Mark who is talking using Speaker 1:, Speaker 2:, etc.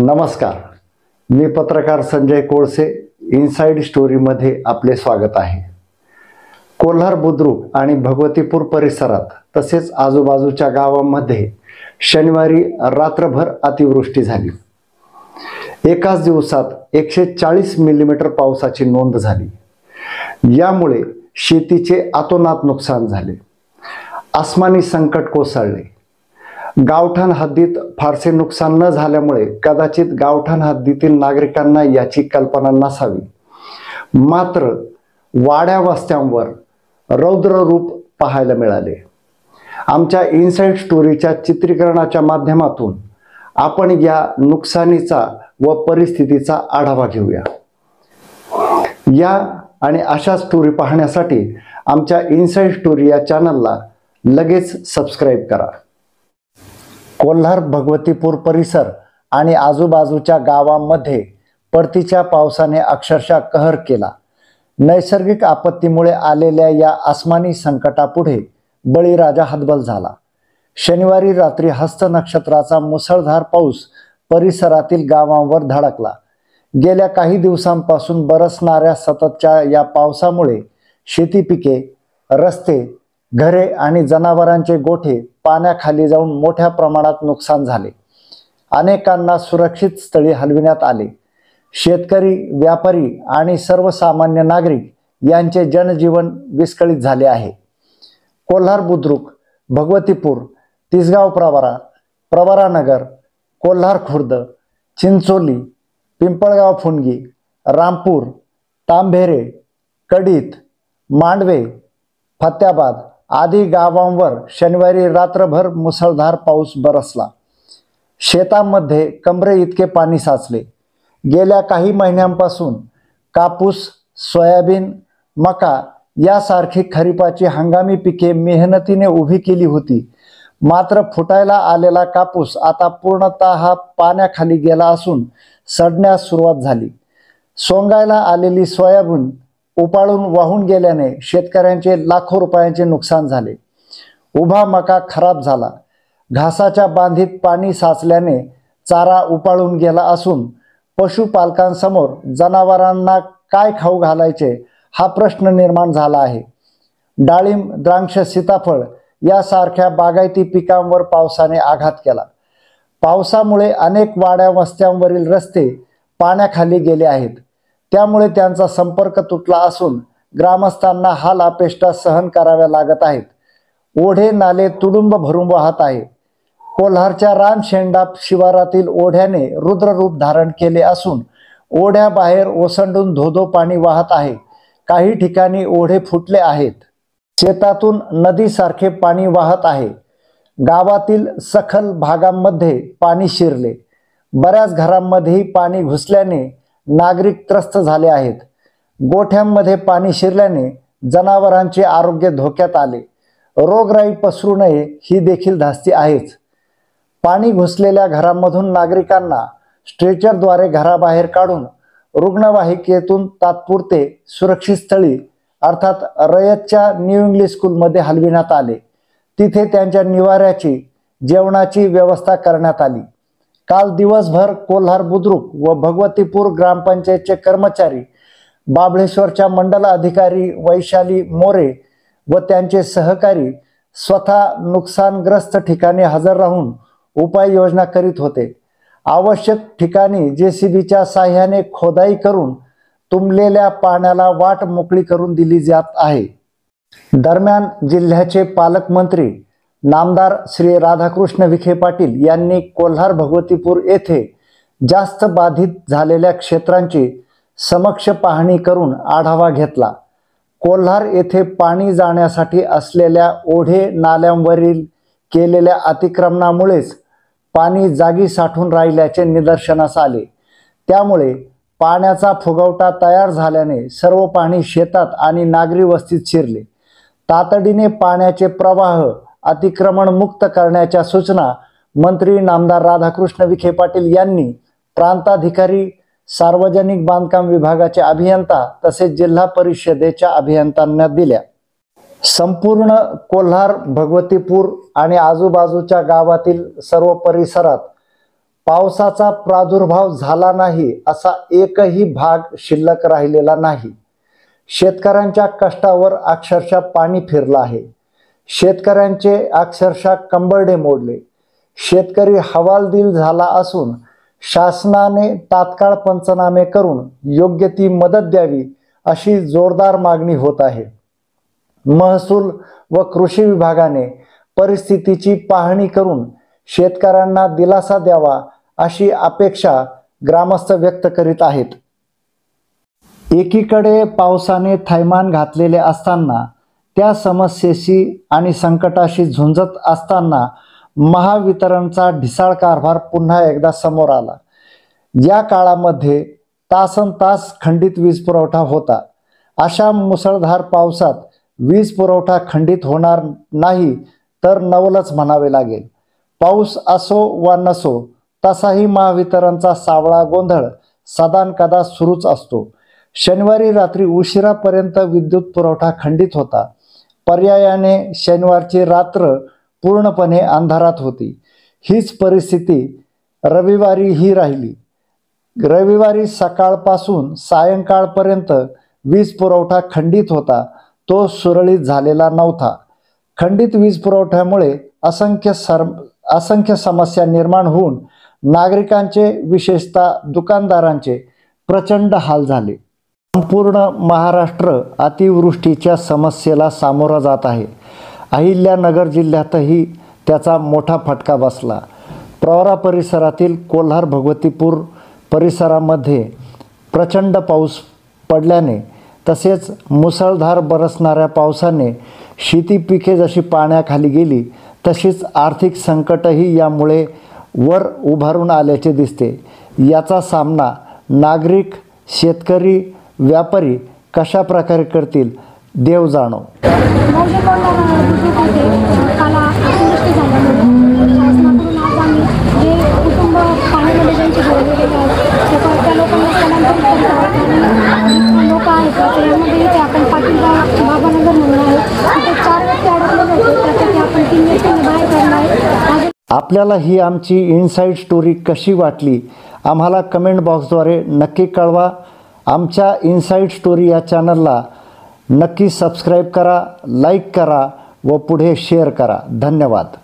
Speaker 1: नमस्कार, मी पत्रकार संजय कोळसे. इनसाइड स्टोरीमध्ये आपले स्वागत आहे. कोल्हार बुद्रुक आणि भगवतीपूर परिसरात तसेच आजूबाजूच्या गावांमध्ये शनिवारी रात्रभर अतिवृष्टी झाली. एकाच दिवसात 140 मिलीमीटर पावसाची नोंद झाली. यामुळे शेतीचे अतोनात नुकसान झाले. आसमानी संकट कोसळले. गावठाण हद्दीत फारसे नुकसान न झाल्यामुळे कदाचित गावठाण हद्दीतील नागरिकांना याची कल्पना नसावी. मात्र वाड्या वस्त्यांवर रौद्र रूप पाहायला मिळाले. आमच्या इनसाइड स्टोरीच्या चित्रीकरणाच्या माध्यमातून आपण या नुकसानीचा व परिस्थितीचा आढावा घेऊया. या आणि अशा स्टोरी पाहण्यासाठी आमच्या इनसाइड स्टोरी या चॅनलला लगेच सबस्क्राईब करा. कोल्हार भगवतीपूर परिसर आणि आजूबाजूच्या गावांमध्ये परतीच्या पावसाने अक्षरशः कहर केला. नैसर्गिक आपत्तीमुळे आलेल्या या आसमानी संकटापुढे बळीराजा हतबल झाला. शनिवारी रात्री हस्त नक्षत्राचा मुसळधार पाऊस परिसरातील गावांवर धडकला. गेल्या काही दिवसांपासून बरसणाऱ्या सततच्या या पावसामुळे शेती पिके, रस्ते, घरे आणि जनावरांचे गोठे पाण्याखाली जाऊन मोठ्या प्रमाणात नुकसान झाले. अनेकांना सुरक्षित स्थळी हलविण्यात आले. शेतकरी, व्यापारी आणि सर्वसामान्य नागरिक यांचे जनजीवन विस्कळीत झाले आहे. कोल्हार बुद्रुक, भगवतीपूर, तिसगाव प्रवरा, प्रवरानगर, कोल्हार खुर्द, चिंचोली, पिंपळगाव फुणगी, रामपूर, तांभेरे, कडीत, मांडवे, फत्याबाद आदी गावांवर शनिवारी रात्रभर मुसळधार पाऊस बरसला. शेतांमध्ये कमरे इतके पाणी साचले. गेल्या काही महिन्यांपासून कापूस, सोयाबीन, मका यासारखी खरीपाची हंगामी पिके मेहनतीने उभी केली होती. मात्र फुटायला आलेला कापूस आता पूर्णतः पाण्याखाली गेला असून सडण्यास सुरुवात झाली. सोंगायला आलेली सोयाबीन उपाळून वाहून गेल्याने शेतकऱ्यांचे लाखो रुपयांचे नुकसान झाले. उभा मका खराब झाला. घासाच्या बांधीत पाणी साचल्याने चारा उपाळून गेला असून पशुपालकांसमोर जनावरांना काय खाऊ घालायचे हा प्रश्न निर्माण झाला आहे. डाळिंब, द्राक्ष, सीताफळ यासारख्या बागायती पिकांवर पावसाने आघात केला. पावसामुळे अनेक वाड्या वस्त्यांवरील रस्ते पाण्याखाली गेले आहेत. त्यामुळे त्यांचा संपर्क तुटला असून ग्रामस्थांना हाल अपेष्टा सहन कराव्या लागत आहेत. ओढे नाले तुडुंब भरून वाहत आहे. कोल्हारच्या रानशेंडा शिवारातील ओढ्याने रुद्र रूप धारण केले असून ओढ्याबाहेर ओसंडून धोधो पाणी वाहत आहे. काही ठिकाणी ओढे फुटले आहेत. शेतातून नदीसारखे पाणी वाहत आहे. गावातील सखल भागांमध्ये पाणी शिरले. बऱ्याच घरांमध्येही पाणी घुसल्याने नागरिक त्रस्त झाले आहेत. गोठ्यांमध्ये पाणी शिरल्याने जनावरांचे आरोग्य धोक्यात आले. रोगराई पसरू नये ही देखील धास्ती आहेच. पाणी घुसलेल्या घरांमधून नागरिकांना स्ट्रेचरद्वारे घराबाहेर काढून रुग्णवाहिकेतून तात्पुरते सुरक्षित स्थळी अर्थात रयतच्या न्यू इंग्लिश स्कूलमध्ये हलविण्यात आले. तिथे त्यांच्या निवाऱ्याची, जेवणाची व्यवस्था करण्यात आली. काल दिवसभर कोल्हार बुद्रुक व भगवतीपूर ग्रामपंचायतचे कर्मचारी, बाबळेश्वरच्या मंडल अधिकारी वैशाली मोरे व त्यांचे सहकारी स्वतः नुकसानग्रस्त ठिकाणी हजर राहून उपाययोजना करीत होते. आवश्यक ठिकाणी JCBच्या साह्याने खोदाई करून तुंबलेल्या पाण्याला वाट मोकळी करून दिली जात आहे. दरम्यान जिल्ह्याचे पालकमंत्री नामदार श्री राधाकृष्ण विखे पाटील यांनी कोल्हार भगवतीपूर येथे जास्त बाधित झालेल्या क्षेत्रांची समक्ष पाहणी करून आढावा घेतला. कोल्हार येथे पाणी जाण्यासाठी असलेल्या ओढे नाल्यांवरील केलेल्या अतिक्रमणामुळेच पाणी जागी साठून राहिल्याचे निदर्शनास आले. त्यामुळे पाण्याचा फुगवटा तयार झाल्याने सर्व पाणी शेतात आणि नागरी वस्तीत शिरले. तातडीने पाण्याचे प्रवाह अतिक्रमण मुक्त करण्याच्या सूचना मंत्री नामदार राधाकृष्ण विखे पाटील यांनी प्रांताधिकारी, सार्वजनिक बांधकाम विभागाचे अभियंता तसेच जिल्हा परिषदेच्या अभियंत्यांना दिल्या. संपूर्ण कोल्हार, भगवतीपूर आणि आजूबाजूच्या गावातील सर्व परिसरात पावसाचा प्रादुर्भाव झाला नाही असा एकही भाग शिल्लक राहिलेला नाही. शेतकऱ्यांच्या कष्टावर अक्षरशः पाणी फिरलं आहे. शेतकऱ्यांचे अक्षरशः कंबरडे मोडले. शेतकरी हवालदिल झाला असून शासनाने तात्काळ पंचनामे करून योग्य ती मदत द्यावी अशी जोरदार मागणी होत आहे. महसूल व कृषी विभागाने परिस्थितीची पाहणी करून शेतकऱ्यांना दिलासा द्यावा अशी अपेक्षा ग्रामस्थ व्यक्त करीत आहेत. एकीकडे पावसाने थैमान घातलेले असताना त्या समस्येशी आणि संकटाशी झुंजत असताना महावितरणचा ढिसाळ कारभार पुन्हा एकदा समोर आला. या काळामध्ये तासनतास खंडित वीज पुरवठा होता. अशा मुसळधार पावसात वीज पुरवठा खंडित होणार नाही तर नवलच म्हणावे लागेल. पाऊस असो वा नसो तसाही महावितरणचा सावळा गोंधळ सदानकदा सुरूच असतो. शनिवारी रात्री उशिरापर्यंत विद्युत पुरवठा खंडित होता. पर्यायाने शनिवारची रात्र पूर्णपणे अंधारात होती. हीच परिस्थिती रविवारीही राहिली. रविवारी सकाळपासून सायंकाळपर्यंत वीज पुरवठा खंडित होता. तो सुरळीत झालेला नव्हता. खंडित वीज पुरवठ्यामुळे असंख्य समस्या निर्माण होऊन नागरिकांचे विशेषतः दुकानदारांचे प्रचंड हाल झाले. संपूर्ण महाराष्ट्र अतिवृष्टीच्या समस्येला सामोरा जात आहे. अहिल्यानगर जिल्ह्यातही त्याचा मोठा फटका बसला. प्रवरा परिसरातील कोल्हार भगवतीपूर परिसरामध्ये प्रचंड पाऊस पडल्याने तसेच मुसळधार बरसणाऱ्या पावसाने शेती पिके जशी पाण्याखाली गेली तशीच आर्थिक संकटही यामुळे वर उभारून आल्याचे दिसते. याचा सामना नागरिक, शेतकरी, व्यापारी कशा प्रकारे करतील देव जाणो. आपल्याला ही आमची इनसाईड स्टोरी कशी वाटली आम्हाला कमेंट बॉक्सद्वारे नक्की कळवा. आमच्या इनसाईड स्टोरी या चॅनलला नक्की सबस्क्राईब करा, लाईक करा व पुढे शेअर करा. धन्यवाद.